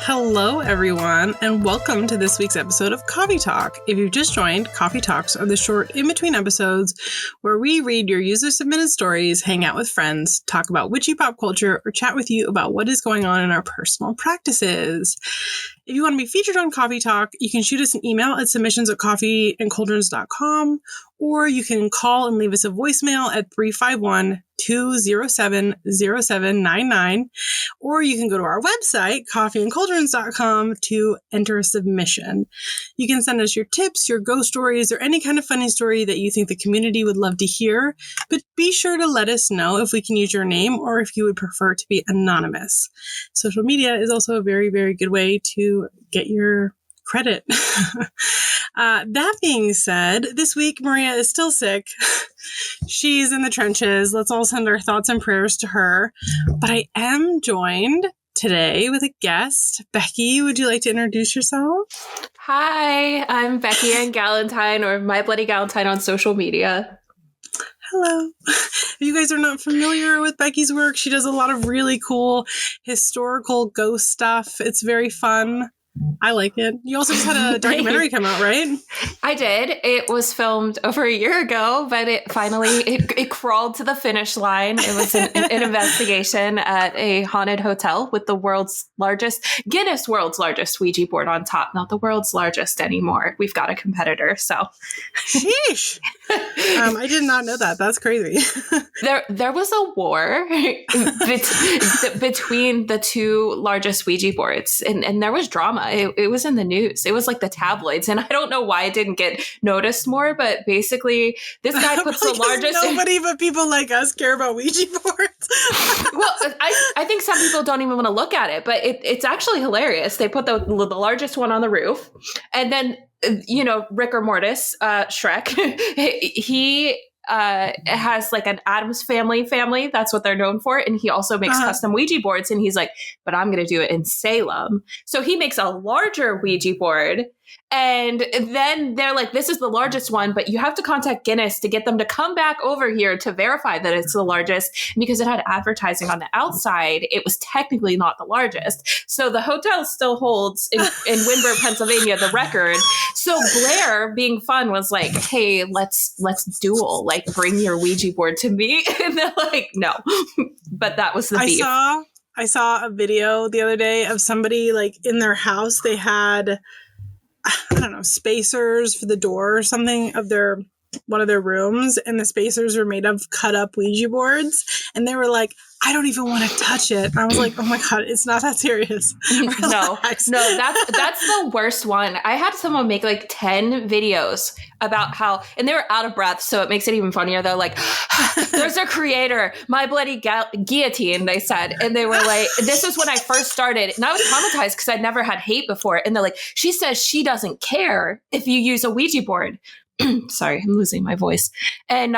Hello, everyone, and welcome to this week's episode of Coffee Talk. If you've just joined, Coffee Talks are the short in-between episodes where we read your user-submitted stories, hang out with friends, talk about witchy pop culture, or chat with you about what is going on in our personal practices. If you want to be featured on Coffee Talk, you can shoot us an email at submissions@coffeeandcauldrons.com, or you can call and leave us a voicemail at 351-207-0799, or you can go to our website, coffeeandcauldrons.com, to enter a submission. You can send us your tips, your ghost stories, or any kind of funny story that you think the community would love to hear, but be sure to let us know if we can use your name or if you would prefer to be anonymous. Social media is also a very, very good way to get your credit. That being said, this week Maria is still sick. She's in the trenches. Let's all send our thoughts and prayers to her. But I am joined today with a guest. Becky, would you like to introduce yourself? Hi, I'm Beckie Galentine, or My Bloody Galentine on social media. Hello. If you guys are not familiar with Becky's work, she does a lot of really cool historical ghost stuff. It's very fun. I like it. You also just had a documentary come out, right? I did. It was filmed over a year ago, but it finally crawled to the finish line. It was an investigation at a haunted hotel with the Guinness world's largest Ouija board on top. Not the world's largest anymore. We've got a competitor, so. Sheesh. I did not know that. That's crazy. There was a war between the two largest Ouija boards, and there was drama. It was in the news. It was like the tabloids, and I don't know why it didn't get noticed more, but basically this guy puts the largest... Nobody but people like us care about Ouija boards. Well, I think some people don't even want to look at it, but it's actually hilarious. They put the largest one on the roof, and then rigor mortis, Shrek, he has like an Addams family. That's what they're known for. And he also makes custom Ouija boards. And he's like, but I'm going to do it in Salem. So he makes a larger Ouija board. And then they're like, this is the largest one, but you have to contact Guinness to get them to come back over here to verify that it's the largest. And because it had advertising on the outside, it was technically not the largest. So the hotel still holds in Windber, Pennsylvania, the record. So Blair, being fun, was like, hey, let's duel, like bring your Ouija board to me. And they're like, no, but that was the beef. I saw a video the other day of somebody like in their house. They had, I don't know, spacers for the door or something of one of their rooms, and the spacers were made of cut up Ouija boards, and they were like, I don't even want to touch it. And I was like, oh my God, it's not that serious. No, that's the worst one. I had someone make like 10 videos about how, and they were out of breath, so it makes it even funnier. They're like, there's a creator, My Bloody Guillotine, they said. And they were like, this is when I first started. And I was traumatized because I'd never had hate before. And they're like, she says she doesn't care if you use a Ouija board. Sorry, I'm losing my voice. And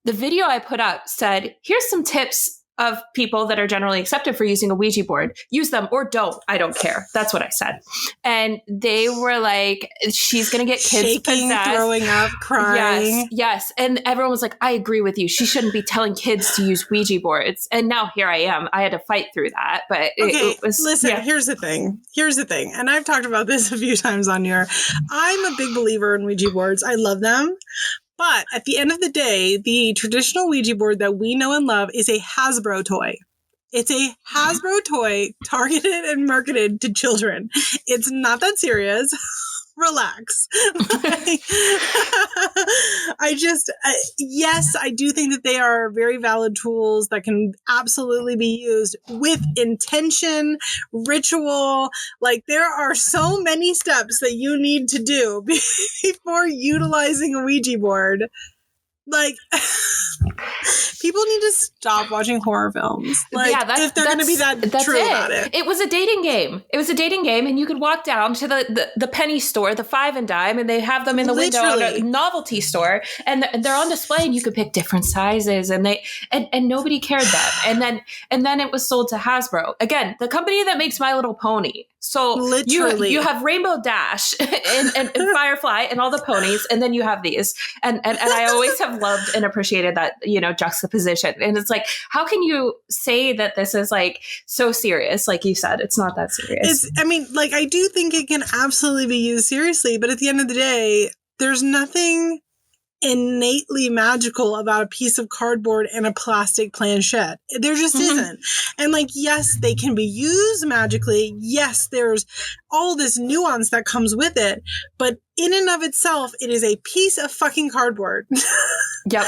the video I put up said, here's some tips of people that are generally accepted for using a Ouija board. Use them or don't. I don't care. That's what I said. And they were like, she's going to get kids shaking, possessed. Throwing up, crying. Yes. And everyone was like, I agree with you. She shouldn't be telling kids to use Ouija boards. And now here I am. I had to fight through that. But it was... Listen, Here's the thing. And I've talked about this a few times on here. I'm a big believer in Ouija boards. I love them. But at the end of the day, the traditional Ouija board that we know and love is a Hasbro toy. It's a Hasbro toy targeted and marketed to children. It's not that serious. Relax. Yes, I do think that they are very valid tools that can absolutely be used with intention, ritual. Like, there are so many steps that you need to do before utilizing a Ouija board. Like, people need to stop watching horror films. Like, if they're going to be that true about it. It was a dating game. And you could walk down to the penny store, the Five and Dime, and they have them in the window at a novelty store, and they're on display, and you could pick different sizes, and nobody cared then. And then it was sold to Hasbro, again, the company that makes My Little Pony. So Literally. you have Rainbow Dash and Firefly and all the ponies, and then you have these. And I always have loved and appreciated that, juxtaposition. And it's like, how can you say that this is like so serious? Like you said, it's not that serious. I do think it can absolutely be used seriously, but at the end of the day, there's nothing innately magical about a piece of cardboard and a plastic planchette. There just isn't. And yes, they can be used magically. Yes, there's all this nuance that comes with it, but in and of itself, it is a piece of fucking cardboard. Yep.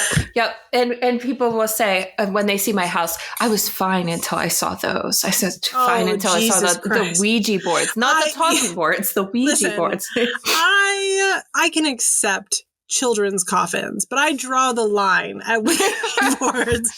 And people will say when they see my house, I was fine until I saw those. I said fine until I saw the Ouija boards, not the talking boards, the Ouija boards. I can accept children's coffins, but I draw the line at Ouija boards.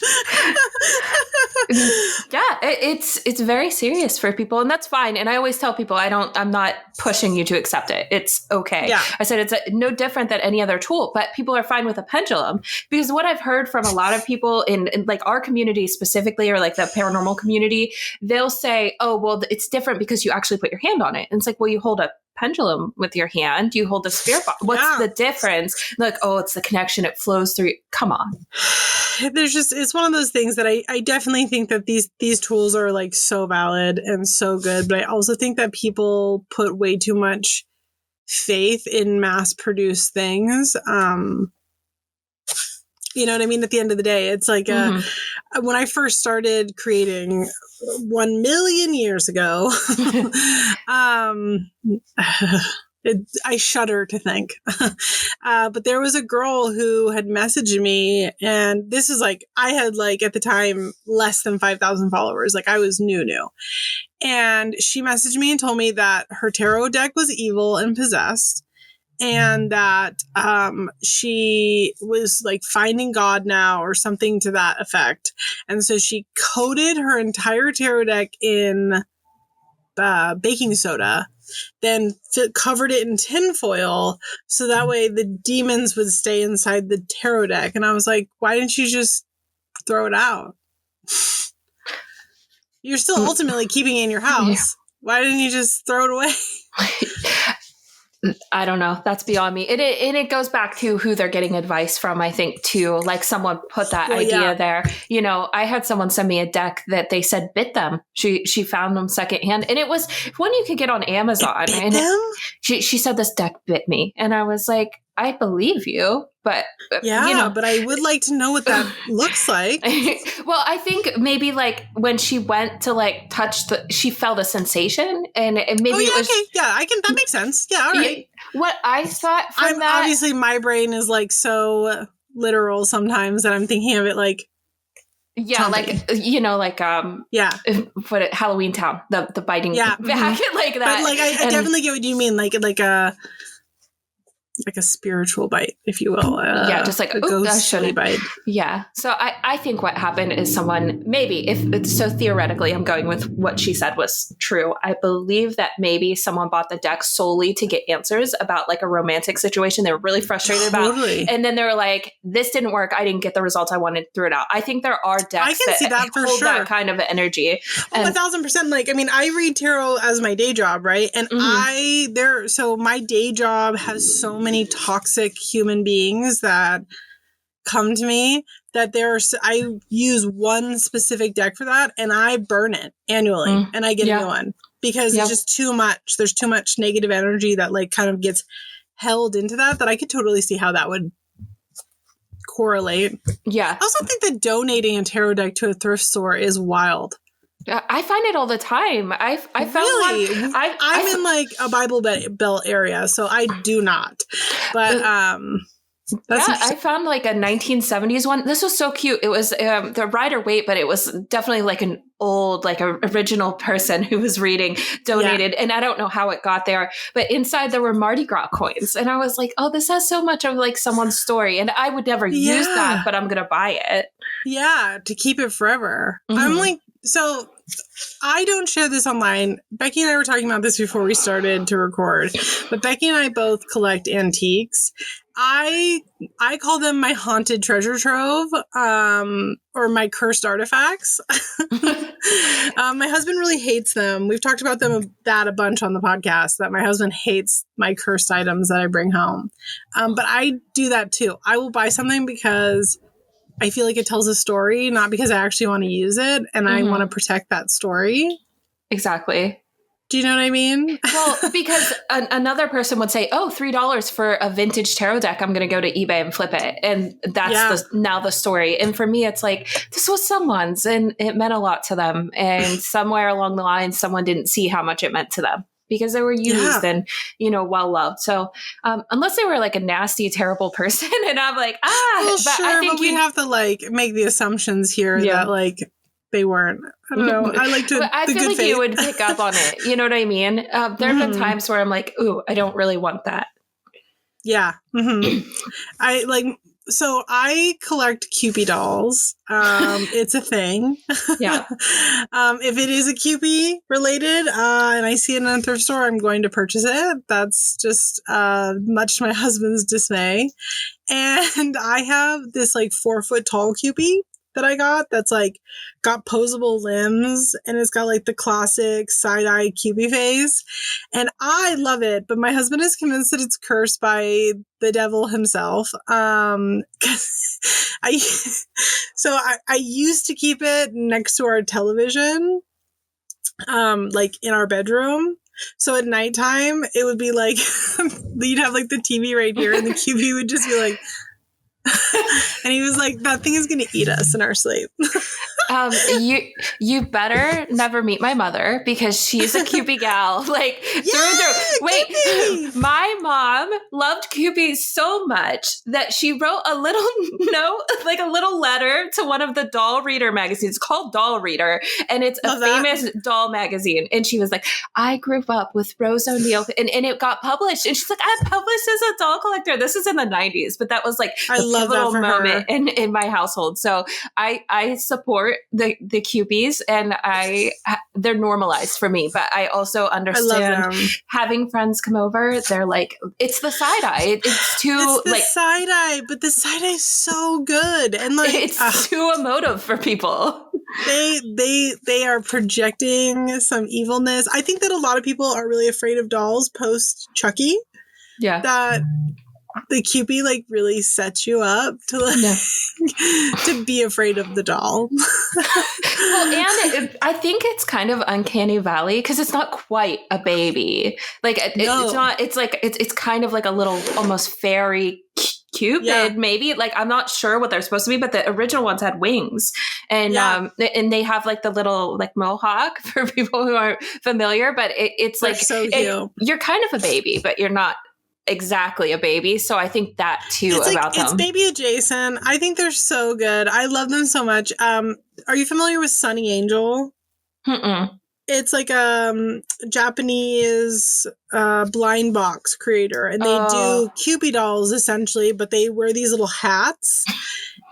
Yeah, it's very serious for people, and that's fine. And I always tell people, I'm not pushing you to accept it. It's okay. Yeah. I said it's no different than any other tool, but people are fine with a pendulum, because what I've heard from a lot of people in like our community specifically, or like the paranormal community, they'll say, oh, well, it's different because you actually put your hand on it. And it's like, well, you hold a pendulum with your hand, you hold a spirit box. What's the difference? Like, oh, it's the connection, it flows through. Come on. It's one of those things that I definitely think that these tools are like so valid and so good, but I also think that people put way too much faith in mass produced things. You know what I mean? At the end of the day, it's like when I first started creating 1 million years ago, I shudder to think. But there was a girl who had messaged me, and this is like, I had like at the time less than 5,000 followers. Like I was new. And she messaged me and told me that her tarot deck was evil and possessed. And that she was like finding God now or something to that effect. And so she coated her entire tarot deck in baking soda, then covered it in tinfoil so that way the demons would stay inside the tarot deck. And I was like, why didn't you just throw it out? You're still ultimately keeping it in your house. Yeah. Why didn't you just throw it away? I don't know. That's beyond me. And it goes back to who they're getting advice from, I think, too. Like someone put that idea there. I had someone send me a deck that they said bit them. She found them secondhand. And it was one you could get on Amazon. She said, this deck bit me. And I was like, I believe you. But, but I would like to know what that looks like. Well, I think maybe like when she went to like touch she felt a sensation and maybe it was. Okay. Yeah, that makes sense. Yeah. All right. What I thought from that. Obviously my brain is like so literal sometimes that I'm thinking of it like. Yeah. Chomping. Like, Halloween Town, the biting. Yeah. Back like that. But like, I definitely get what you mean. Like a spiritual bite, if you will. Just like a ghostly bite. Yeah. So I think what happened is someone, maybe so theoretically, I'm going with what she said was true. I believe that maybe someone bought the deck solely to get answers about like a romantic situation they were really frustrated about. And then they were like, this didn't work. I didn't get the results I wanted, throw it out. I think there are decks that hold that kind of energy. 1,000%. Like, I mean, I read tarot as my day job, right? And so my day job has so many toxic human beings that come to me that I use one specific deck for that and I burn it annually and I get a new one because it's just too much. There's too much negative energy that like kind of gets held into that I could totally see how that would correlate. Yeah. I also think that donating a tarot deck to a thrift store is wild. I find it all the time. I found really? I'm in like a Bible Belt area, so I do not. But I found like a 1970s one. This was so cute. It was the Rider-Waite, but it was definitely like an old, like a original person who was reading, donated. Yeah. And I don't know how it got there, but inside there were Mardi Gras coins. And I was like, oh, this has so much of like someone's story. And I would never use that, but I'm going to buy it. Yeah, to keep it forever. I'm like, so I don't share this online. Beckie and I were talking about this before we started to record, but Beckie and I both collect antiques. I call them my haunted treasure trove, or my cursed artifacts. My husband really hates them. We've talked about that a bunch on the podcast, that my husband hates my cursed items that I bring home. But I do that too. I will buy something because I feel like it tells a story, not because I actually want to use it, and I want to protect that story. Exactly. Do you know what I mean? Well, because another person would say, oh, $3 for a vintage tarot deck. I'm going to go to eBay and flip it. And that's now the story. And for me, it's like, this was someone's and it meant a lot to them. And somewhere along the line, someone didn't see how much it meant to them because they were used and, well loved. So unless they were like a nasty, terrible person and I'm like, well, but sure, I think but we have to like make the assumptions here that like they weren't. I don't know. I like to. I feel like you would pick up on it. You know what I mean? There have been times where I'm like, ooh, I don't really want that. Yeah. So I collect Kewpie dolls. It's a thing. Yeah. If it is a Kewpie related, and I see it in a thrift store, I'm going to purchase it. That's just much to my husband's dismay. And I have this like 4-foot tall Kewpie that I got that's like got posable limbs and it's got like the classic side-eye Kewpie face. And I love it, but my husband is convinced that it's cursed by the devil himself. I used to keep it next to our television, like in our bedroom. So at nighttime, it would be like, you'd have like the TV right here and the Kewpie would just be like, and he was like, that thing is going to eat us in our sleep. You better never meet my mother because she's a Kewpie gal. Like, through. Wait, Kewpie! My mom loved Kewpie so much that she wrote a little note, like a little letter to one of the doll reader magazines called Doll Reader. And it's a famous doll magazine. And she was like, I grew up with Rose O'Neill. And it got published. And she's like, I'm published as a doll collector. This is in the 90s. But that was like a pivotal moment in my household. So I support the Kewpies and they're normalized for me, but I also understand having friends come over. They're like, it's the side eye. It's too like side eye, but the side eye is so good. And like, it's too emotive for people. They are projecting some evilness. I think that a lot of people are really afraid of dolls post Chucky. Yeah. That the Kewpie like really sets you up to like to be afraid of the doll. Well, and I think it's kind of uncanny valley because it's not quite a baby. Like it's not. It's like it's kind of like a little almost fairy Cupid, maybe. Like I'm not sure what they're supposed to be, but the original ones had wings, and and they have like the little like mohawk for people who aren't familiar. But it's they're like so cute. You're kind of a baby, but you're not exactly a baby. So I think that too about them. It's baby adjacent. I think they're so good. I love them so much. Are you familiar with Sunny Angel? Mm-mm. It's like a Japanese blind box creator, and they do Kewpie dolls essentially, but they wear these little hats.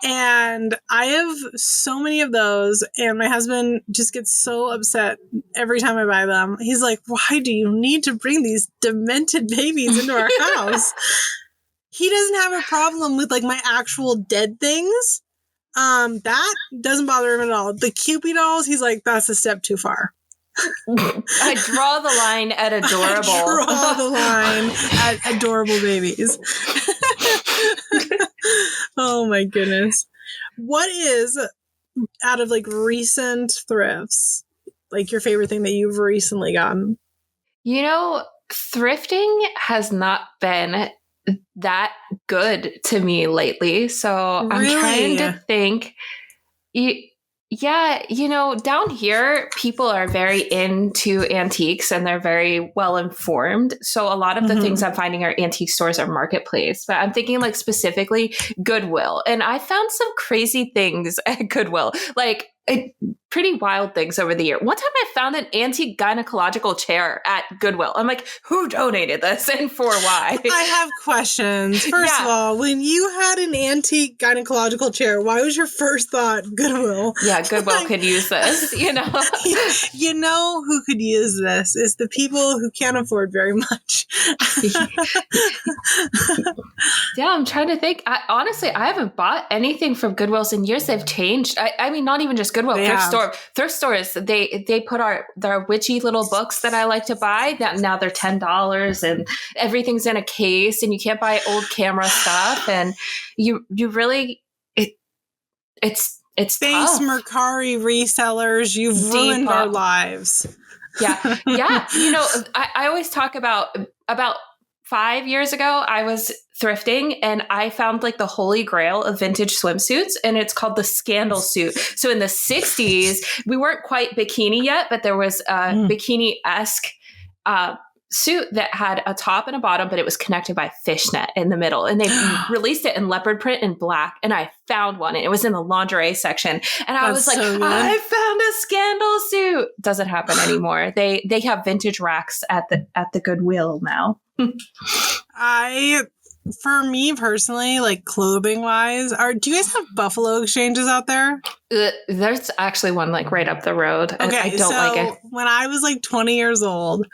And I have so many of those, and my husband just gets so upset every time I buy them. He's like, why do you need to bring these demented babies into our house? He doesn't have a problem with like my actual dead things. That doesn't bother him at all. The Kewpie dolls, he's like, that's a step too far. I draw the line at adorable. I draw the line at adorable babies. Oh my goodness. What is, out of like recent thrifts, like your favorite thing that you've recently gotten? You know, thrifting has not been that good to me lately. So I'm trying to think. Yeah, you know, down here, people are very into antiques and they're very well informed. So a lot of the things I'm finding are antique stores or marketplace. But I'm thinking like specifically Goodwill. And I found some crazy things at Goodwill. Like pretty wild things over the year. One time I found an anti-gynecological chair at Goodwill. I'm like, who donated this and for why? I have questions. First of all, when you had an anti-gynecological chair, why was your first thought Goodwill? Yeah, Goodwill could use this, You know who could use this is the people who can't afford very much. Yeah, I'm trying to think. Honestly, I haven't bought anything from Goodwills in years. They've changed. I mean, not even just Goodwill. Thrift stores. They put their witchy little books that I like to buy. That now they're $10, and everything's in a case, and you can't buy old camera stuff. And you really it's Thanks, tough. Mercari resellers. You've ruined our lives. Yeah. I always talk about 5 years ago, I was thrifting and I found like the holy grail of vintage swimsuits, and it's called the scandal suit. So in the 60s, we weren't quite bikini yet, but there was a bikini-esque suit that had a top and a bottom, but it was connected by fishnet in the middle. And they released it in leopard print and black. And I found one, and it was in the lingerie section. And I was like, I found a scandal suit. Doesn't happen anymore. They have vintage racks at the Goodwill now. For me personally, like clothing wise, do you guys have Buffalo exchanges out there? There's actually one like right up the road. Okay, I don't like it. When I was like 20 years old,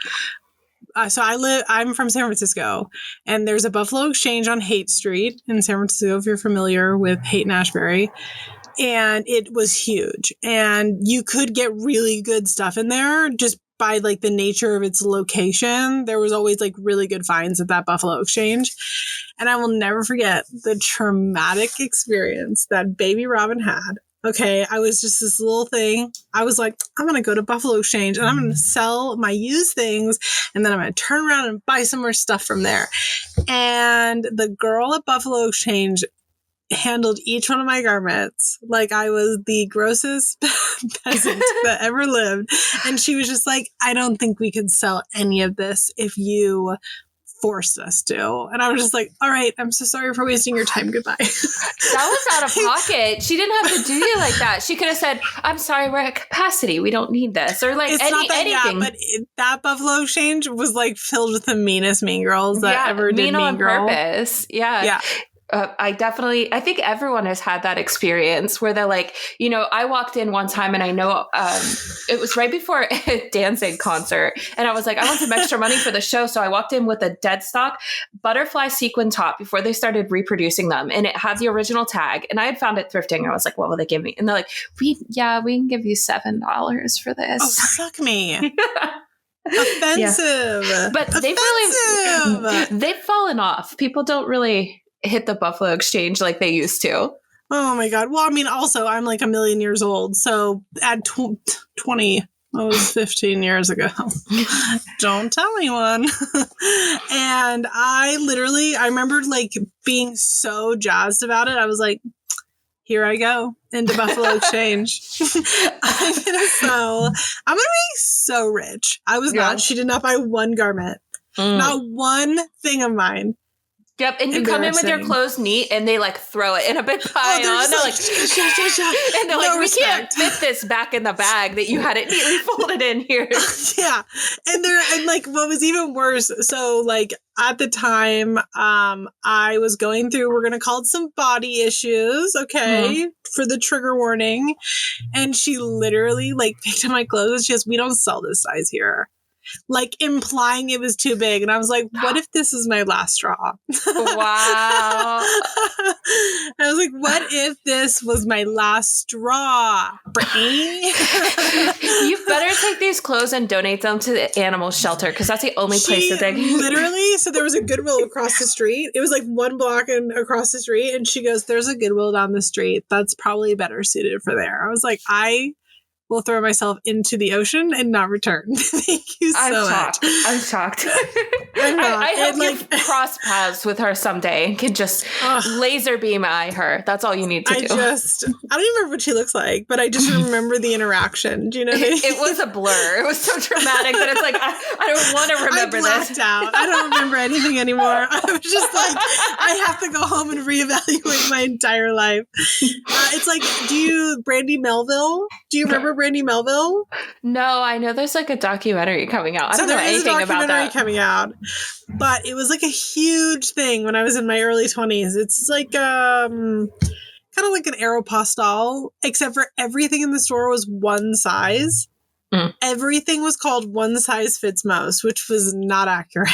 I'm from San Francisco, and there's a Buffalo Exchange on Haight Street in San Francisco, if you're familiar with Haight and Ashbury. And it was huge, and you could get really good stuff in there just by like the nature of its location. There was always like really good finds at that Buffalo Exchange. And I will never forget the traumatic experience that baby Robyn had. Okay, I was just this little thing. I was like, I'm going to go to Buffalo Exchange and I'm going to sell my used things, and then I'm going to turn around and buy some more stuff from there. And the girl at Buffalo Exchange handled each one of my garments like I was the grossest peasant that ever lived. And she was just like, I don't think we could sell any of this if you forced us to. And I was just like, all right, I'm so sorry for wasting your time. Goodbye. That was out of pocket. She didn't have to do you like that. She could have said, I'm sorry, we're at capacity. We don't need this. Or like anything. Yeah, but that Buffalo Exchange was like filled with the meanest mean girls that ever did mean girl. Purpose. Yeah. I think everyone has had that experience where they're like, I walked in one time and I know it was right before a Danzig concert. And I was like, I want some extra money for the show. So I walked in with a dead stock butterfly sequin top before they started reproducing them. And it had the original tag. And I had found it thrifting. I was like, what will they give me? And they're like, we can give you $7 for this. Oh, suck me. Offensive. Yeah. But they've fallen off. People don't really hit the Buffalo Exchange like they used to. Oh my God. Well, I mean, also I'm like a million years old. So at 20, that was 15 years ago. Don't tell anyone. And I remembered like being so jazzed about it. I was like, here I go into Buffalo Exchange. I'm going to be so rich. I was not. She did not buy one garment. Not one thing of mine. Yep, and you come in with your clothes neat, and they like throw it in a big pile. And they're like, we can't fit this back in the bag that you had it neatly folded in here. Yeah, and like what was even worse. So like at the time, I was going through. We're gonna call it some body issues, okay, for the trigger warning. And she literally like picked up my clothes. And she goes, "We don't sell this size here." Like implying it was too big. And I was like, what if this is my last straw? Wow. I was like, what if this was my last straw, Brittany? You better take these clothes and donate them to the animal shelter, because that's the only place that they can. Literally, so there was a Goodwill across the street. It was like one block across the street. And she goes, there's a Goodwill down the street that's probably better suited for there. I was like, I will throw myself into the ocean and not return. Thank you so much. I'm shocked. I hope you cross paths with her someday and can just laser beam eye her. That's all you need to do. I don't even remember what she looks like, but I just remember the interaction. Do you know what I mean? It was a blur. It was so traumatic that it's like, I don't want to remember this. I blacked out. I don't remember anything anymore. I was just like, I have to go home and reevaluate my entire life. It's like, Brandy Melville? Do you remember Brandy Melville? No, I know there's like a documentary coming out. I don't know anything about that. There is a documentary coming out, but it was like a huge thing when I was in my early 20s. It's like kind of like an Aeropostale, except for everything in the store was one size. Everything was called one size fits most, which was not accurate.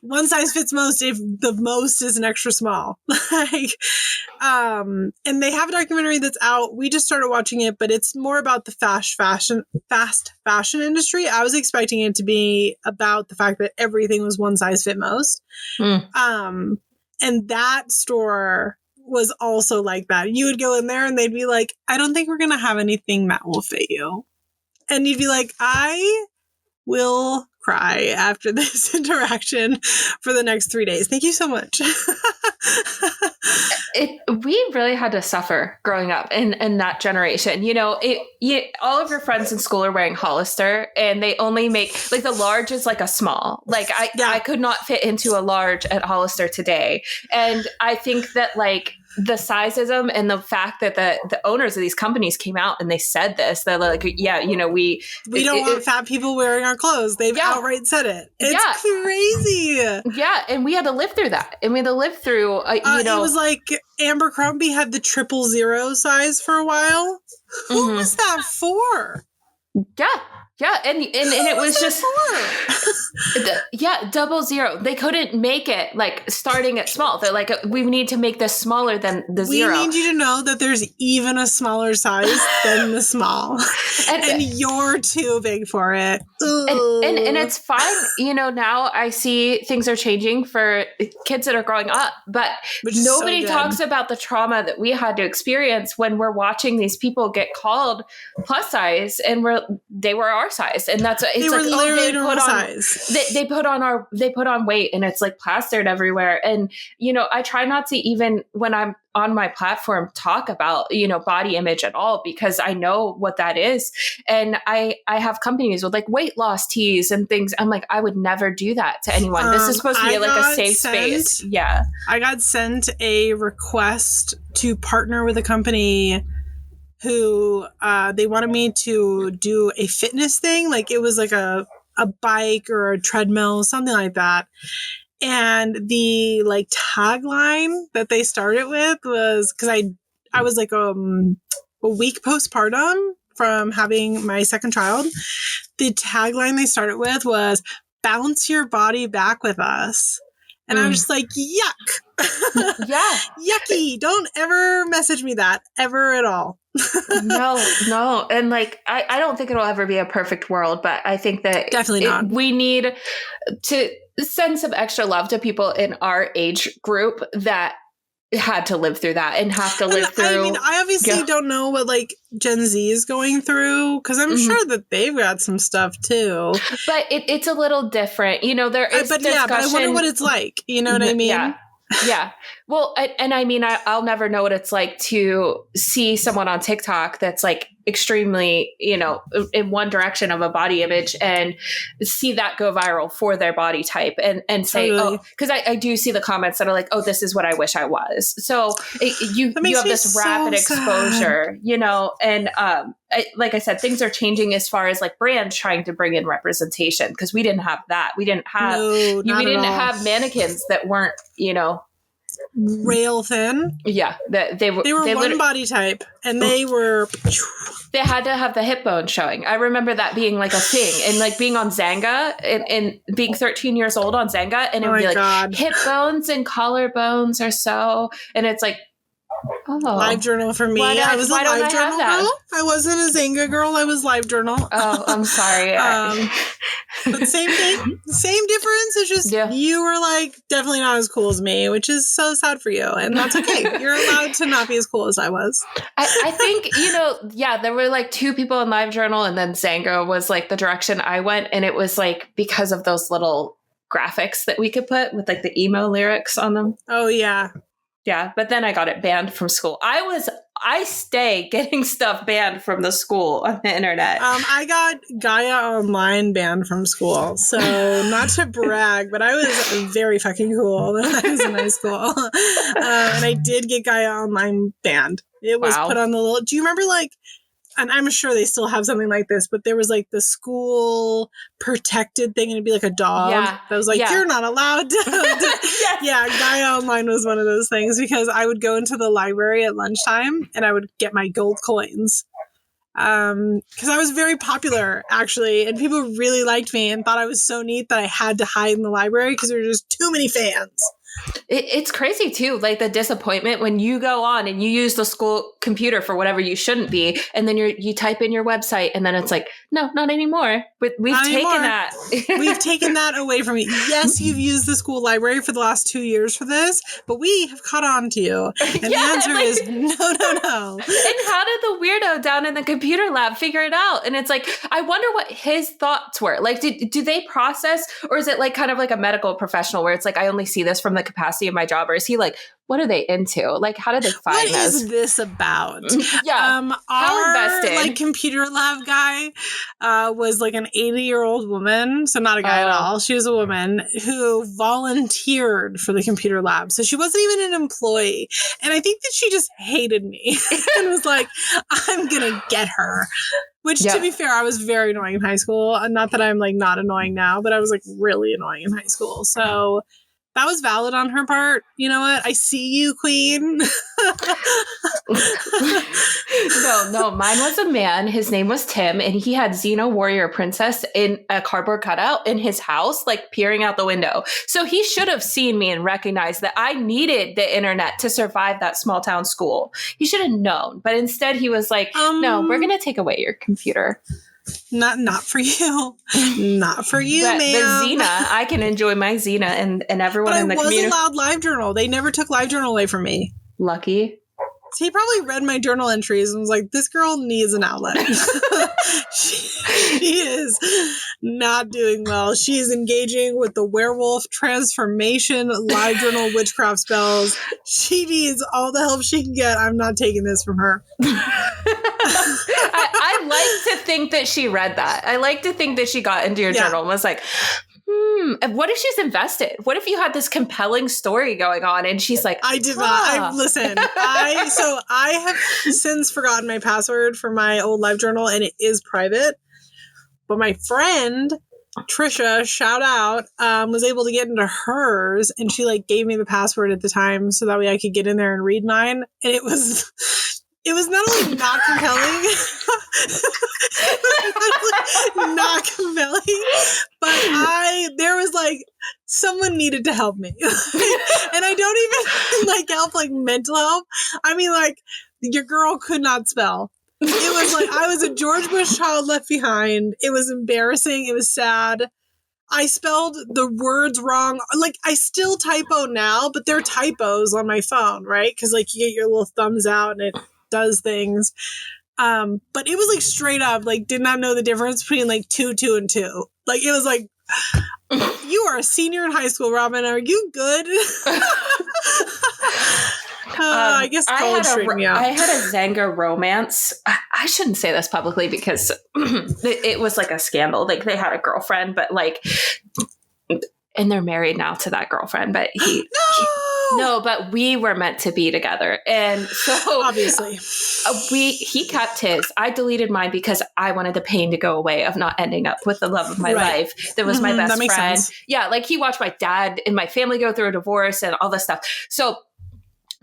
One size fits most if the most is an extra small. And they have a documentary that's out. We just started watching it, but it's more about the fast fashion industry. I was expecting it to be about the fact that everything was one size fit most. And that store was also like that. You would go in there and they'd be like, I don't think we're going to have anything that will fit you. And you'd be like, I will cry after this interaction for the next 3 days. Thank you so much. We really had to suffer growing up in that generation. All of your friends in school are wearing Hollister, and they only make like the large is like a small. Like I could not fit into a large at Hollister today. And I think that like the sizeism and the fact that the owners of these companies came out and they said this, they're like, we don't want fat people wearing our clothes. They've outright said it. It's crazy. Yeah. And we had to live through that. And we had to live through, it was like Abercrombie had the 000 size for a while. Who was that for? Yeah. Yeah, and it was just 00. They couldn't make it like starting at small. They're like, we need to make this smaller than the zero. We need you to know that there's even a smaller size than the small, and you're too big for it. And it's fine. Now I see things are changing for kids that are growing up, but nobody talks about the trauma that we had to experience when we're watching these people get called plus size, and they were our size, and that's it's like literally normal size. They put on weight, and it's like plastered everywhere. And I try not to, even when I'm on my platform, talk about body image at all, because I know what that is. And I have companies with like weight loss teas and things. I'm like, I would never do that to anyone. This is supposed to be like a safe space. Yeah, I got sent a request to partner with a company who they wanted me to do a fitness thing. Like it was like a bike or a treadmill, something like that. And the like tagline that they started with was, because I was like a week postpartum from having my second child. The tagline they started with was "Bounce your body back with us." And I'm just like, yuck. Yeah. Yucky. Don't ever message me that ever at all. No. And like, I don't think it'll ever be a perfect world, but I think that definitely not. We need to send some extra love to people in our age group that had to live through that and have to live through. I mean, I obviously don't know what like Gen Z is going through, because I'm sure that they've got some stuff too. But it's a little different. There is discussion. Yeah, but I wonder what it's like. You know what I mean? Yeah. Well, and I mean, I'll never know what it's like to see someone on TikTok that's like extremely, in one direction of a body image, and see that go viral for their body type, and say, totally. Because I do see the comments that are like, oh, this is what I wish I was. So you have this rapid exposure, and like I said, things are changing as far as like brands trying to bring in representation, because we didn't have that. We didn't have have mannequins that weren't, rail thin. Yeah, they were one body type, and they had to have the hip bone showing. I remember that being like a thing, and like being on Zanga and being 13 years old on Zanga, and it would be like hip bones and collar bones or so, and it's like, Live journal for me. I was a live journal girl. I wasn't a Zanga girl. I was live journal. Oh, I'm sorry. But same thing, same difference. It's just you were like definitely not as cool as me, which is so sad for you, and that's okay. You're allowed to not be as cool as I was. I think there were like two people in live journal, and then Zanga was like the direction I went, and it was like because of those little graphics that we could put with like the emo lyrics on them. Oh yeah. Yeah, but then I got it banned from school. I stay getting stuff banned from the school on the internet. I got Gaia Online banned from school. So not to brag, but I was very fucking cool when I was in high school. And I did get Gaia Online banned. It was put on the little, do you remember like and I'm sure they still have something like this, but there was like the school protected thing, and it'd be like a dog that was like, you're not allowed to. Yes. Yeah, Gaia Online was one of those things, because I would go into the library at lunchtime and I would get my gold coins. Because I was very popular, actually, and people really liked me and thought I was so neat that I had to hide in the library because there were just too many fans. It's crazy too, like the disappointment when you go on and you use the school computer for whatever you shouldn't be, and then you type in your website, and then it's like, no, not anymore. But we've taken that. We've taken that away from you. Yes, you've used the school library for the last 2 years for this, but we have caught on to you. And the answer is no. And how did the weirdo down in the computer lab figure it out? And it's like, I wonder what his thoughts were. Like, do they process, or is it like kind of like a medical professional where it's like, I only see this from the capacity of my job, or is he like, what are they into? Like, how did they find What is this about? Yeah. How invested? Like computer lab guy was like an 80-year-old woman, so not a guy at all. She was a woman who volunteered for the computer lab, so she wasn't even an employee. And I think that she just hated me and was like, I'm gonna get her. Which, to be fair, I was very annoying in high school. Not that I'm like not annoying now, but I was like really annoying in high school. So that was valid on her part. You know what? I see you, queen. No, mine was a man. His name was Tim, and he had Xena Warrior Princess in a cardboard cutout in his house, like peering out the window. So he should have seen me and recognized that I needed the internet to survive that small town school. He should have known. But instead he was like, no, we're going to take away your computer. Not for you. Not for you, but ma'am. The Xena, I can enjoy my Xena and everyone in the community. I was allowed LiveJournal. They never took LiveJournal away from me. Lucky. So he probably read my journal entries and was like, this girl needs an outlet. She is not doing well. She is engaging with the werewolf transformation, LiveJournal witchcraft spells. She needs all the help she can get. I'm not taking this from her. I like to think that she read that. I like to think that she got into your journal and was like, what if she's invested? What if you had this compelling story going on and she's like, I did not. Listen, I have since forgotten my password for my old LiveJournal, and it is private. But my friend, Trisha, shout out, was able to get into hers, and she like gave me the password at the time so that way I could get in there and read mine. And it was not only not compelling, but there was like, someone needed to help me. And I don't even like help, like mental help. I mean, like, your girl could not spell. It was like, I was a George Bush child left behind. It was embarrassing. It was sad. I spelled the words wrong. Like, I still typo now, but they're typos on my phone, right? Because like you get your little thumbs out and it does things. But it was like straight up, like, did not know the difference between like 2, 2, and 2. Like, it was like, you are a senior in high school, Robyn. Are you good? I guess college straightened me out. I had a Zanga romance. I shouldn't say this publicly because it was like a scandal. Like, they had a girlfriend, but like, and they're married now to that girlfriend. But but we were meant to be together, and so obviously he kept his. I deleted mine because I wanted the pain to go away of not ending up with the love of my life. That was my best friend. Sense. Yeah, like he watched my dad and my family go through a divorce and all this stuff. So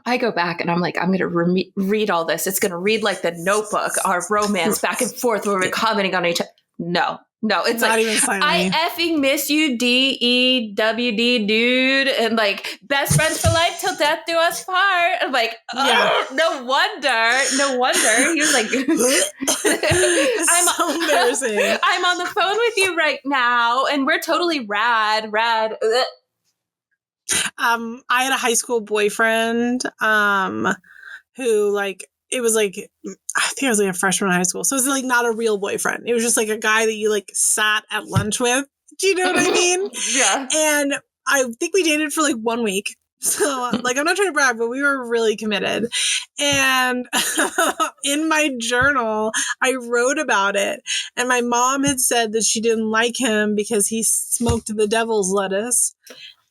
I go back and I'm like, I'm going to read all this. It's going to read like The Notebook, our romance back and forth where we're commenting on each other. No, it's not like, I effing miss you, DEWD, dude. And like, best friends for life till death do us part. I'm like, no wonder. He was like, so embarrassing. I'm on the phone with you right now. And we're totally rad. I had a high school boyfriend who like, it was like, I think I was like a freshman in high school. So it was like not a real boyfriend. It was just like a guy that you like sat at lunch with. Do you know what I mean? Yeah. And I think we dated for like 1 week. So like, I'm not trying to brag, but we were really committed. And in my journal, I wrote about it. And my mom had said that she didn't like him because he smoked the devil's lettuce.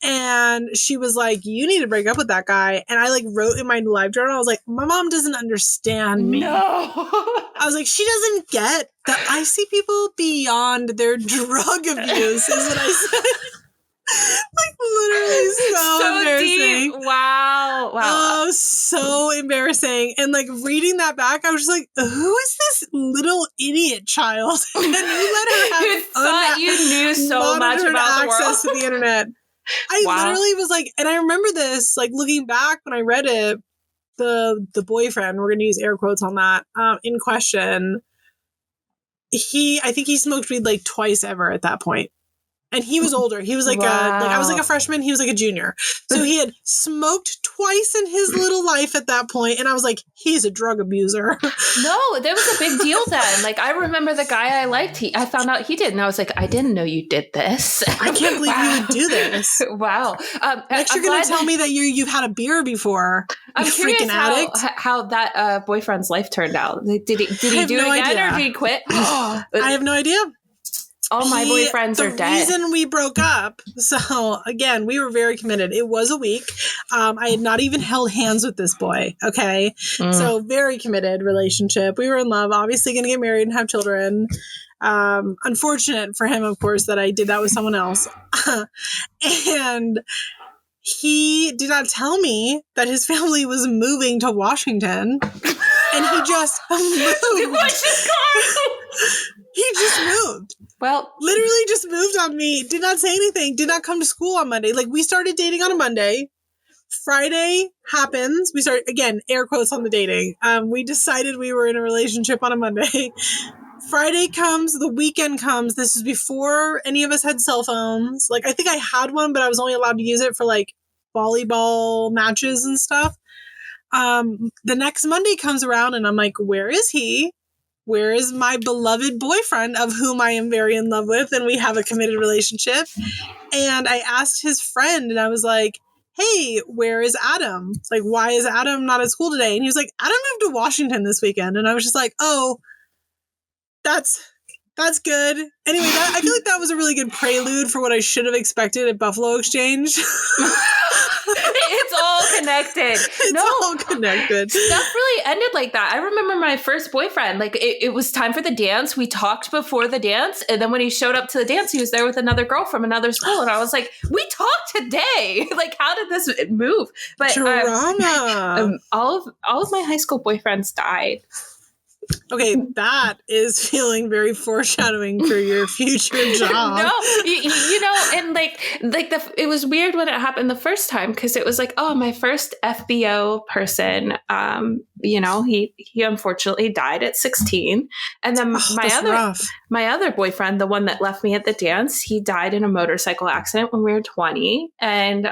And she was like, you need to break up with that guy. And I like wrote in my live journal, I was like, my mom doesn't understand me. No. I was like, she doesn't get that I see people beyond their drug abuse, is what I said. Like literally so embarrassing. Deep. Wow. Oh, so embarrassing. And like reading that back, I was just like, who is this little idiot child? And you let her have Who thought you knew so much about the world? Access to the internet. I literally was like, and I remember this, like looking back when I read it, the boyfriend, we're going to use air quotes on that, in question, I think he smoked weed like twice ever at that point. And he was older. He was like I was like a freshman. He was like a junior. So he had smoked twice in his little life at that point. And I was like, he's a drug abuser. No, that was a big deal then. Like, I remember the guy I liked. I found out he did. And I was like, I didn't know you did this. I can't believe you would do this. Wow. Next, you're going to tell me that you've had a beer before. I'm curious how that boyfriend's life turned out. Did he do it again or did he quit? I have no idea. All my boyfriends are dead. The reason we broke up, so again, we were very committed. It was a week. I had not even held hands with this boy. Okay. So very committed relationship. We were in love, obviously going to get married and have children. Unfortunate for him, of course, that I did that with someone else. And he did not tell me that his family was moving to Washington. And he just moved. He just moved. Well, literally just moved on me. Did not say anything. Did not come to school on Monday. Like, we started dating on a Monday. Friday happens. We start, again, air quotes on the dating. We decided we were in a relationship on a Monday. Friday comes. The weekend comes. This is before any of us had cell phones. Like, I think I had one, but I was only allowed to use it for, like, volleyball matches and stuff. The next Monday comes around, and I'm like, where is he? Where is my beloved boyfriend, of whom I am very in love with, and we have a committed relationship? And I asked his friend, and I was like, hey, where is Adam? It's like, why is Adam not at school today? And he was like, Adam moved to Washington this weekend. And I was just like, oh, that's good. Anyway, I feel like that was a really good prelude for what I should have expected at Buffalo Exchange. It's all connected. All connected. Stuff really ended like that. I remember my first boyfriend, like it was time for the dance. We talked before the dance. And then when he showed up to the dance, he was there with another girl from another school. And I was like, we talked today. Like, how did this move? But drama. All of my high school boyfriends died. Okay, that is feeling very foreshadowing for your future job. No, you know, and it was weird when it happened the first time, because it was like, oh, my first FBO person, you know, he unfortunately died at 16, and then my other boyfriend, the one that left me at the dance, he died in a motorcycle accident when we were 20, and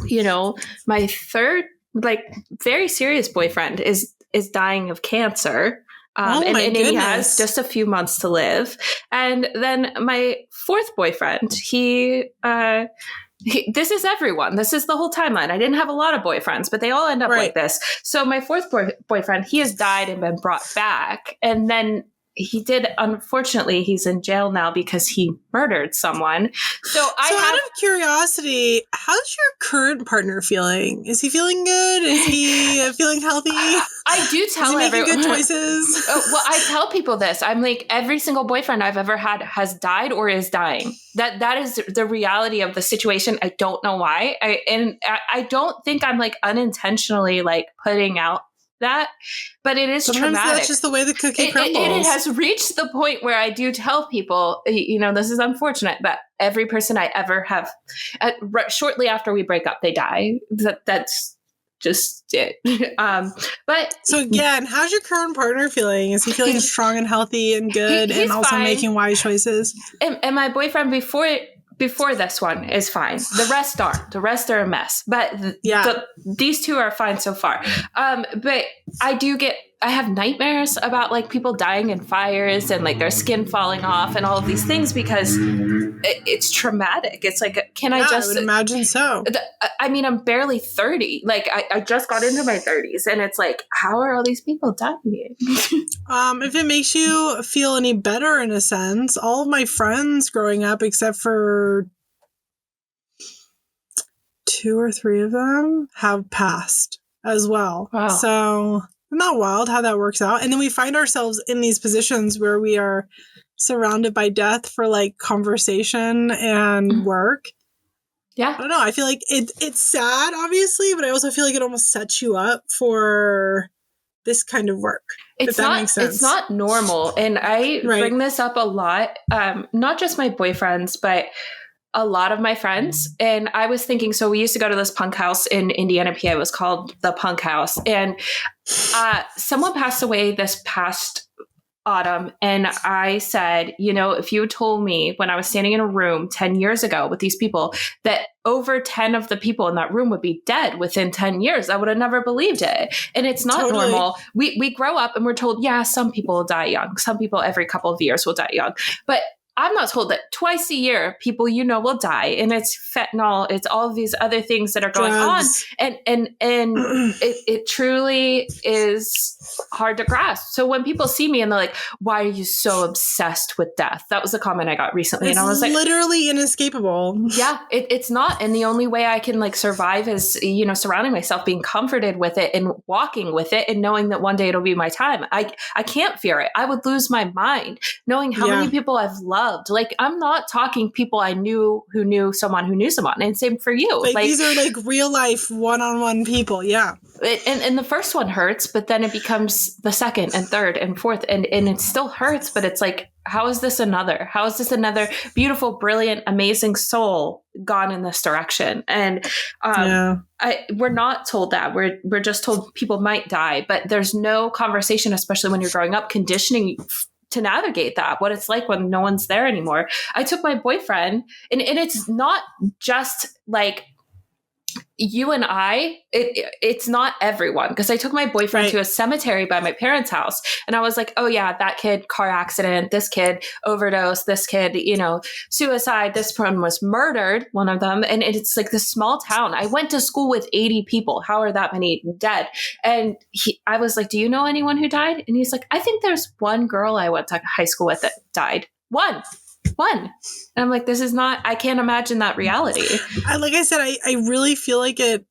you know, my third, like, very serious boyfriend is dying of cancer. And he has just a few months to live. And then my fourth boyfriend, he this is everyone. This is the whole timeline. I didn't have a lot of boyfriends, but they all end up like this. So my fourth boyfriend, he has died and been brought back. And then unfortunately, he's in jail now because he murdered someone. So out of curiosity, how's your current partner feeling? Is he feeling good? Is he feeling healthy? I do tell everyone. Is he making good choices? Well, I tell people this. I'm like, every single boyfriend I've ever had has died or is dying. That is the reality of the situation. I don't know why. I don't think I'm like unintentionally like putting out that, but it is sometimes traumatic. That's just the way the cookie crumbles. It has reached the point where I do tell people, you know, this is unfortunate, but every person I ever have, shortly after we break up, they die. That's just it. But so again, how's your current partner feeling? Is he feeling strong and healthy and good, and also fine, making wise choices? And my boyfriend before this one is fine. The rest aren't. The rest are a mess. But these two are fine so far. But I have nightmares about like people dying in fires and like their skin falling off and all of these things, because it's traumatic. It's like, I would imagine so. I mean, I'm barely 30. Like I just got into my 30s, and it's like, how are all these people dying? If it makes you feel any better in a sense, all of my friends growing up, except for 2 or 3 of them have passed as well. Wow. So isn't that wild how that works out? And then we find ourselves in these positions where we are surrounded by death for like conversation and work. Yeah. I don't know. I feel like it's sad, obviously, but I also feel like it almost sets you up for this kind of work. If that makes sense. It's not normal. And I bring this up a lot, not just my boyfriends, but a lot of my friends. And I was thinking, so we used to go to this punk house in Indiana, PA. It was called the Punk House. And someone passed away this past autumn. And I said, you know, if you told me when I was standing in a room 10 years ago with these people that over 10 of the people in that room would be dead within 10 years, I would have never believed it. And it's not normal. We grow up and we're told, yeah, some people will die young. Some people every couple of years will die young. But I'm not told that twice a year people, you know, will die. And it's fentanyl. It's all of these other things that are going Drugs. on. And it truly is hard to grasp. So when people see me and they're like, why are you so obsessed with death? That was a comment I got recently. It's and I was like, literally inescapable. Yeah, it's not. And the only way I can like survive is, you know, surrounding myself, being comforted with it and walking with it and knowing that one day it'll be my time. I can't fear it. I would lose my mind knowing how many people I've loved. Like, I'm not talking people I knew who knew someone who knew someone. And same for you. Like these are like real life one-on-one people. Yeah. And the first one hurts, but then it becomes the second and third and fourth and it still hurts, but it's like, how is this another beautiful, brilliant, amazing soul gone in this direction? And we're not told that. We're just told people might die, but there's no conversation, especially when you're growing up, conditioning to navigate that, what it's like when no one's there anymore. I took my boyfriend and it's not just like you and I, it's not everyone. Because I took my boyfriend to a cemetery by my parents' house. And I was like, oh yeah, that kid, car accident, this kid overdose, this kid, you know, suicide, this one was murdered, one of them. And it's like this small town. I went to school with 80 people. How are that many dead? And I was like, do you know anyone who died? And he's like, I think there's one girl I went to high school with that died. One. And I'm like, this is not, I can't imagine that reality. Like I said, I really feel like it,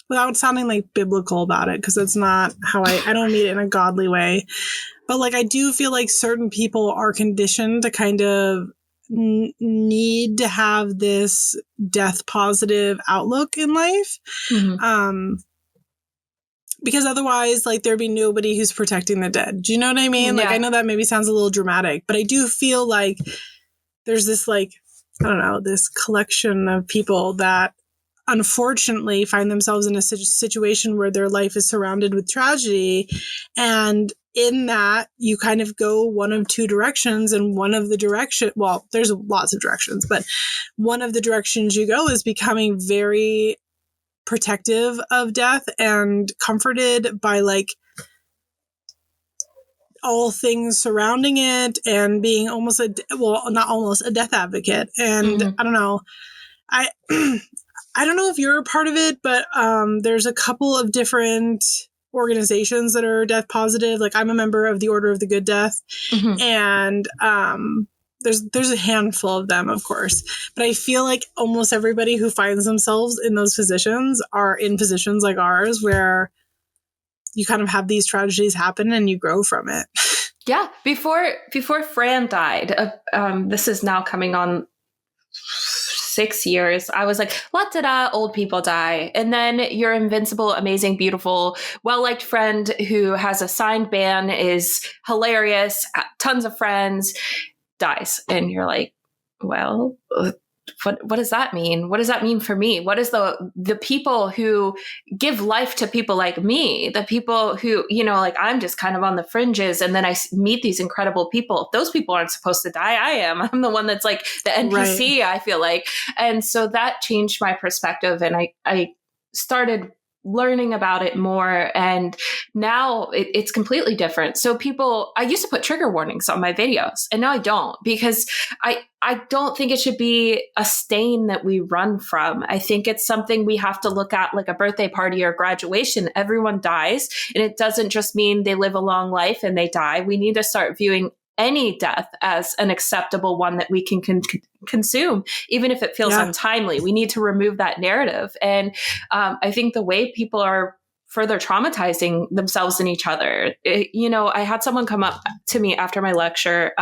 without sounding like biblical about it, because that's not how I don't mean it in a godly way. But like, I do feel like certain people are conditioned to kind of need to have this death positive outlook in life. Mm-hmm. Because otherwise, like, there'd be nobody who's protecting the dead. Do you know what I mean? Like, I know that maybe sounds a little dramatic, but I do feel like there's this, like, I don't know, this collection of people that unfortunately find themselves in a situation where their life is surrounded with tragedy. And in that, you kind of go one of two directions, and one of the well, there's lots of directions, but one of the directions you go is becoming very protective of death and comforted by like all things surrounding it and being almost not almost a death advocate. And I don't know, I don't know if you're a part of it, but there's a couple of different organizations that are death positive. Like, I'm a member of the Order of the Good Death, and there's a handful of them, of course, but I feel like almost everybody who finds themselves in those positions are in positions like ours, where you kind of have these tragedies happen and you grow from it. Yeah. Before Fran died, this is now coming on 6 years, I was like, old people die. And then your invincible, amazing, beautiful, well-liked friend who has a signed band, is hilarious, tons of friends, dies. And you're like, well, what does that mean? What does that mean for me? What is the people who give life to people like me, the people who, you know, like, I'm just kind of on the fringes, and then I meet these incredible people. If those people aren't supposed to die, I am. I'm the one that's like the NPC, I feel like. And so that changed my perspective, and I started learning about it more, and now it's completely different. So I used to put trigger warnings on my videos, and now I don't, because I don't think it should be a stain that we run from. I think it's something we have to look at, like a birthday party or graduation. Everyone dies, and it doesn't just mean they live a long life and they die. We need to start viewing any death as an acceptable one that we can consume, even if it feels untimely. We need to remove that narrative. And I think the way people are further traumatizing themselves and each other. I had someone come up to me after my lecture,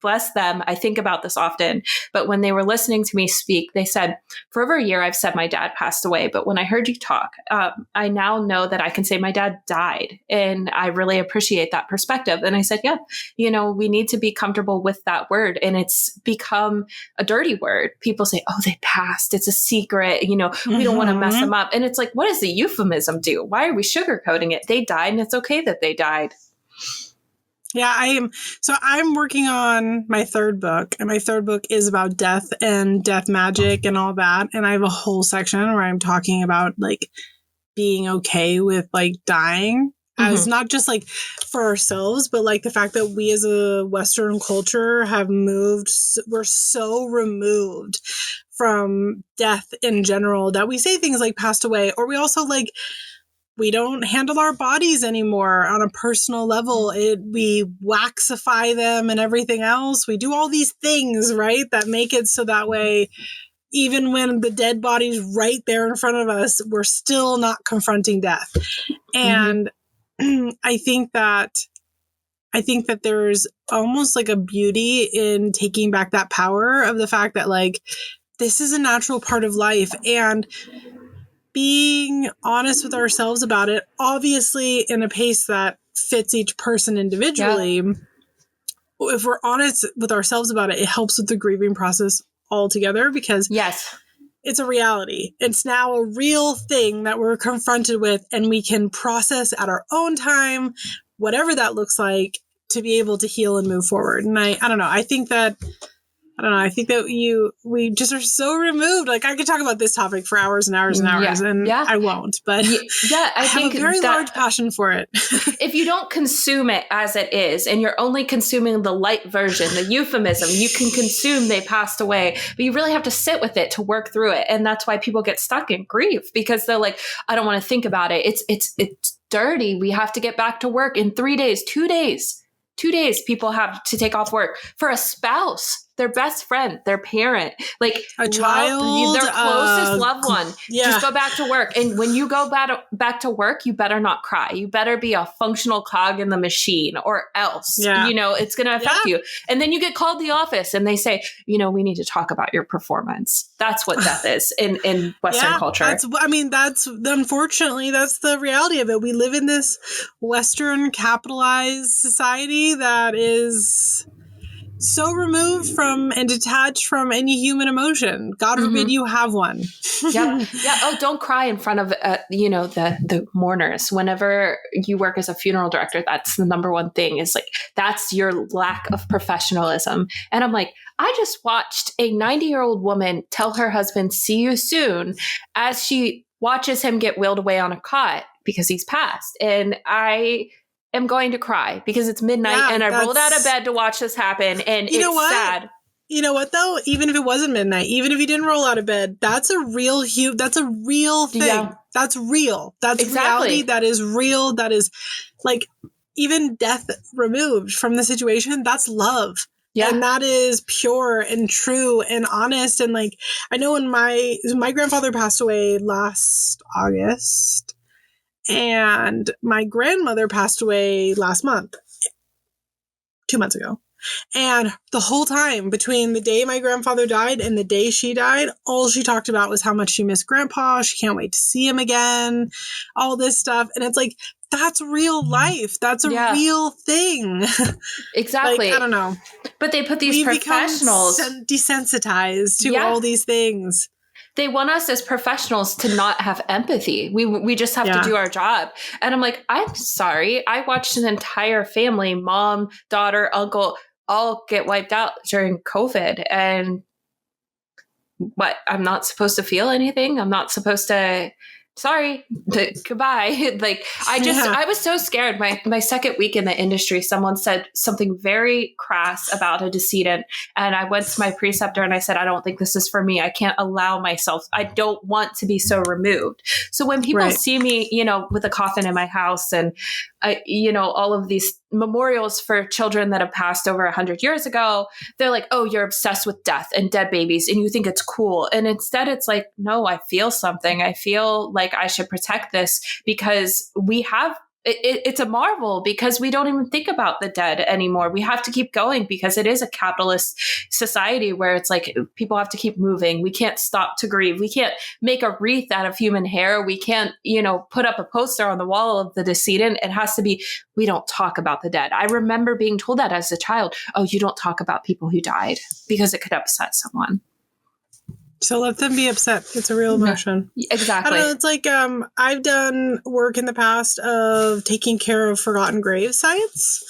bless them. I think about this often, but when they were listening to me speak, they said, for over a year, I've said my dad passed away. But when I heard you talk, I now know that I can say my dad died. And I really appreciate that perspective. And I said, yeah, we need to be comfortable with that word. And it's become a dirty word. People say, oh, they passed. It's a secret. We don't want to mess them up. And it's like, what does the euphemism do? Why are we sugarcoating it? They died, and it's okay that they died. Yeah, I'm working on my third book, and my third book is about death and death magic and all that. And I have a whole section where I'm talking about like being okay with like dying as not just like for ourselves, but like the fact that we as a Western culture have moved, we're so removed from death in general that we say things like passed away, or we also like, we don't handle our bodies anymore on a personal level. We waxify them and everything else. We do all these things, right, that make it so that way, even when the dead body's right there in front of us, we're still not confronting death. And I think that there's almost like a beauty in taking back that power of the fact that like, this is a natural part of life. And being honest with ourselves about it, obviously in a pace that fits each person individually. Yeah. If we're honest with ourselves about it, it helps with the grieving process altogether because it's a reality. It's now a real thing that we're confronted with, and we can process at our own time, whatever that looks like, to be able to heal and move forward. And I don't know. I think that we just are so removed. Like I could talk about this topic for hours and hours and hours, and I won't, but I have a very large passion for it. If you don't consume it as it is, and you're only consuming the light version, the euphemism, you can consume they passed away, but you really have to sit with it to work through it. And that's why people get stuck in grief, because they're like, I don't want to think about it. It's dirty. We have to get back to work in 3 days, 2 days. 2 days people have to take off work. For a spouse, their best friend, their parent, like a child, their closest loved one, just go back to work. And when you go back to work, you better not cry. You better be a functional cog in the machine, or else, it's going to affect you. And then you get called to the office and they say, we need to talk about your performance. That's what death is in Western culture. Unfortunately, that's the reality of it. We live in this Western capitalized society that is so removed from and detached from any human emotion. God forbid you have one. Yeah. Oh, don't cry in front of, the mourners. Whenever you work as a funeral director, that's the number one thing, is like, that's your lack of professionalism. And I'm like, I just watched a 90-year-old woman tell her husband, see you soon, as she watches him get wheeled away on a cot because he's passed. And I am going to cry because it's midnight and I rolled out of bed to watch this happen, and it's sad. You know what though? Even if it wasn't midnight, even if you didn't roll out of bed, that's a real thing. Yeah. That's real. That's reality. That is real. That is like even death removed from the situation. That's love. Yeah. And that is pure and true and honest. And like, I know when my grandfather passed away last August, and my grandmother passed away last month, 2 months ago. And the whole time between the day my grandfather died and the day she died, all she talked about was how much she missed Grandpa. She can't wait to see him again, all this stuff. And it's like, that's real life. That's a real thing. Exactly. Like, I don't know. But they put these professionals desensitized to all these things. They want us as professionals to not have empathy. We just have to do our job. And I'm like, I'm sorry. I watched an entire family, mom, daughter, uncle, all get wiped out during COVID. And what? I'm not supposed to feel anything. I'm not supposed to... Sorry, goodbye. Like, I was so scared. My second week in the industry, someone said something very crass about a decedent. And I went to my preceptor and I said, I don't think this is for me. I can't allow myself. I don't want to be so removed. So when people see me, with a coffin in my house and, all of these memorials for children that have passed over 100 years ago, they're like, oh, you're obsessed with death and dead babies and you think it's cool. And instead it's like, no, I feel something. I feel like I should protect this because we have it's a marvel because we don't even think about the dead anymore. We have to keep going because it is a capitalist society where it's like people have to keep moving. We can't stop to grieve. We can't make a wreath out of human hair. We can't, put up a poster on the wall of the decedent. It has to be, we don't talk about the dead. I remember being told that as a child. Oh, you don't talk about people who died because it could upset someone. So let them be upset. It's a real emotion. Exactly. I don't know. It's like I've done work in the past of taking care of forgotten grave sites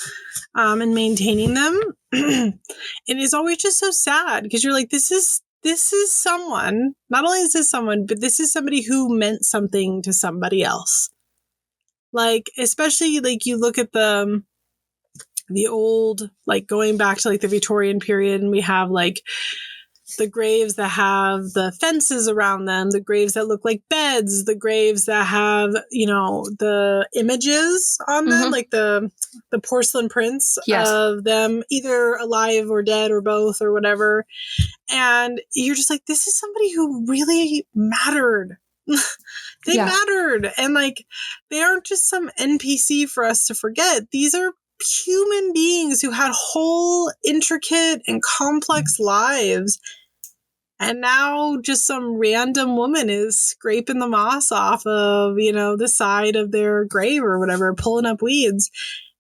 and maintaining them. And it's always just so sad because you're like, this is someone. Not only is this someone, but this is somebody who meant something to somebody else. Like, especially like you look at the old, like going back to like the Victorian period, and we have like the graves that have the fences around them, the graves that look like beds, the graves that have, the images on them, like the porcelain prints of them either alive or dead or both or whatever. And you're just like, this is somebody who really mattered. They mattered. And like, they aren't just some NPC for us to forget. These are human beings who had whole intricate and complex lives. And now just some random woman is scraping the moss off of, the side of their grave or whatever, pulling up weeds.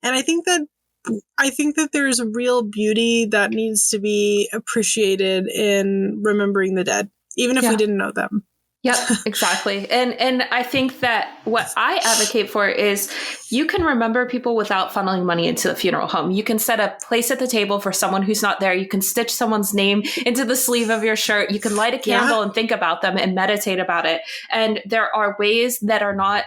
And I think that there's real beauty that needs to be appreciated in remembering the dead, even if we didn't know them. Yep, exactly. And I think that what I advocate for is you can remember people without funneling money into the funeral home. You can set a place at the table for someone who's not there. You can stitch someone's name into the sleeve of your shirt. You can light a candle and think about them and meditate about it. And there are ways that are not,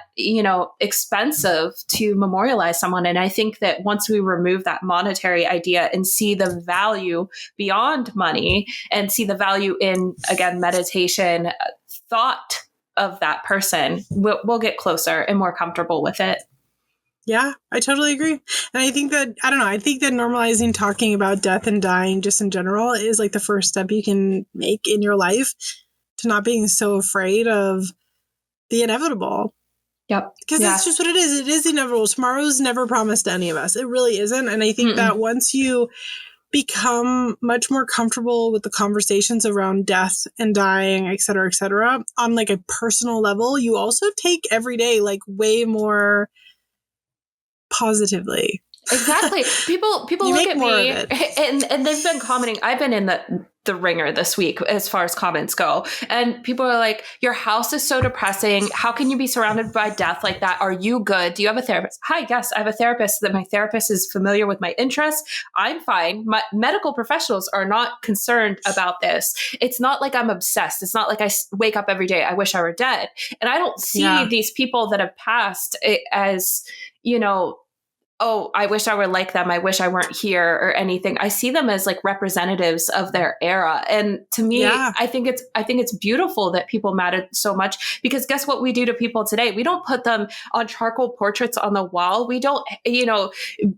expensive to memorialize someone. And I think that once we remove that monetary idea and see the value beyond money and see the value in, again, meditation, thought of that person, we'll get closer and more comfortable with it. Yeah, I totally agree. And I think that normalizing talking about death and dying just in general is like the first step you can make in your life to not being so afraid of the inevitable. Yep. Because that's just what it is. It is inevitable. Tomorrow's never promised to any of us. It really isn't. And I think that once you become much more comfortable with the conversations around death and dying, et cetera, on like a personal level, you also take every day like way more positively. Exactly. People look at me and they've been commenting. I've been in the ringer this week as far as comments go. And people are like, your house is so depressing. How can you be surrounded by death like that? Are you good? Do you have a therapist? Hi, yes, I have a therapist. That my therapist is familiar with my interests. I'm fine. My medical professionals are not concerned about this. It's not like I'm obsessed. It's not like I wake up every day, I wish I were dead. And I don't see these people that have passed as, oh, I wish I were like them. I wish I weren't here or anything. I see them as like representatives of their era. And to me, I think it's beautiful that people matter so much because guess what we do to people today? We don't put them on charcoal portraits on the wall. We don't,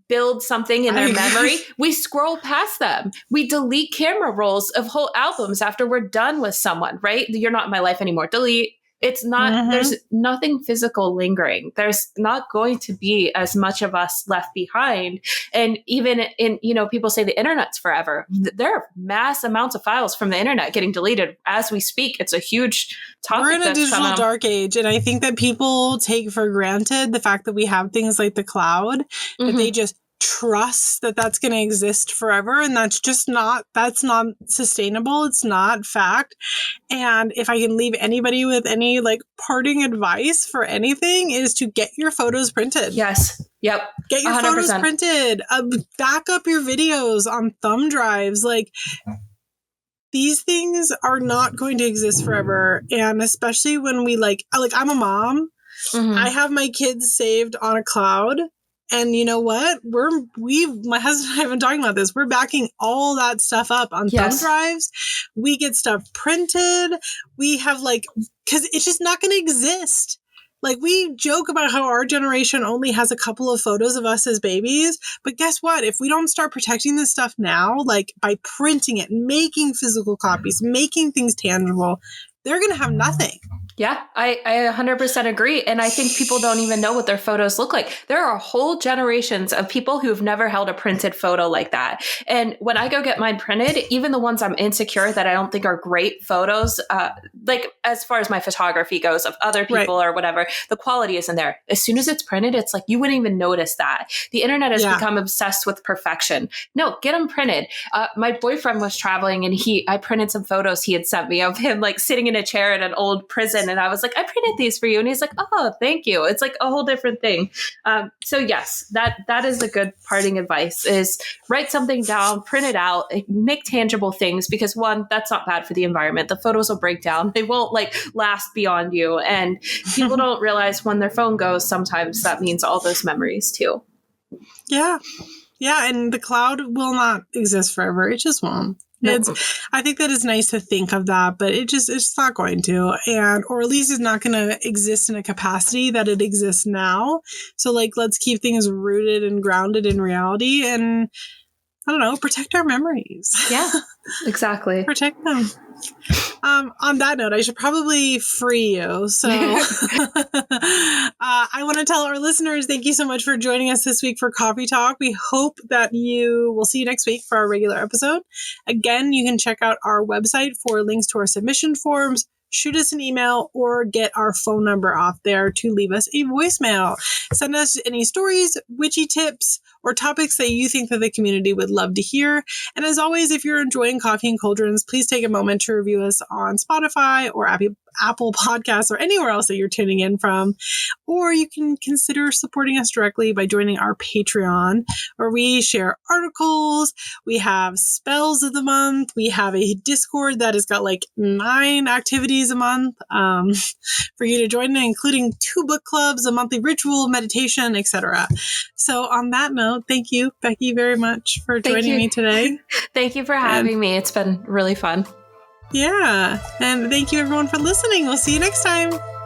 build something in their memory. We scroll past them. We delete camera rolls of whole albums after we're done with someone, right? You're not in my life anymore. Delete. It's not, there's nothing physical lingering. There's not going to be as much of us left behind. And even in, people say the internet's forever. There are mass amounts of files from the internet getting deleted as we speak. It's a huge topic. We're in a digital dark age. And I think that people take for granted the fact that we have things like the cloud, that they just trust that that's going to exist forever. And that's not sustainable. It's not fact. And if I can leave anybody with any like parting advice for anything is to get your photos printed. Yes. Yep. Get your 100%. Photos printed. Back up your videos on thumb drives. Like these things are not going to exist forever. And especially when we like I'm a mom. I have my kids saved on a cloud. And you know what? My husband and I have been talking about this. We're backing all that stuff up on thumb drives. We get stuff printed. We have because it's just not going to exist. Like, we joke about how our generation only has a couple of photos of us as babies, but guess what? If we don't start protecting this stuff now, like by printing it, making physical copies, making things tangible, they're going to have nothing. Yeah, I 100% agree. And I think people don't even know what their photos look like. There are whole generations of people who've never held a printed photo like that. And when I go get mine printed, even the ones I'm insecure that I don't think are great photos, like as far as my photography goes of other people or whatever, the quality isn't there. As soon as it's printed, it's like you wouldn't even notice that. The internet has become obsessed with perfection. No, get them printed. My boyfriend was traveling and I printed some photos he had sent me of him like sitting in a chair in an old prison. And I was like, I printed these for you. And he's like, oh, thank you. It's like a whole different thing. So yes, that is a good parting advice is write something down, print it out, make tangible things because one, that's not bad for the environment. The photos will break down. They won't like last beyond you. And people don't realize when their phone goes, sometimes that means all those memories too. Yeah. Yeah. And the cloud will not exist forever. It just won't. Nope. I think that it's nice to think of that, but it's not going to, or at least it's not going to exist in a capacity that it exists now. So like, let's keep things rooted and grounded in reality and I don't know, protect our memories. Yeah, exactly. Protect them. On that note, I should probably free you. So I want to tell our listeners, thank you so much for joining us this week for Coffee Talk. We hope that we'll see you next week for our regular episode. Again, you can check out our website for links to our submission forms, shoot us an email, or get our phone number off there to leave us a voicemail. Send us any stories, witchy tips, or topics that you think that the community would love to hear. And as always, if you're enjoying Coffee and Cauldrons, please take a moment to review us on Spotify or Apple Podcasts or anywhere else that you're tuning in from. Or you can consider supporting us directly by joining our Patreon, where we share articles, we have spells of the month, we have a Discord that has got like 9 activities a month for you to join in, including 2 book clubs, a monthly ritual, meditation, etc. So on that note, thank you, Beckie, very much for joining me today. Thank you for having me. It's been really fun. Yeah. And thank you everyone for listening. We'll see you next time.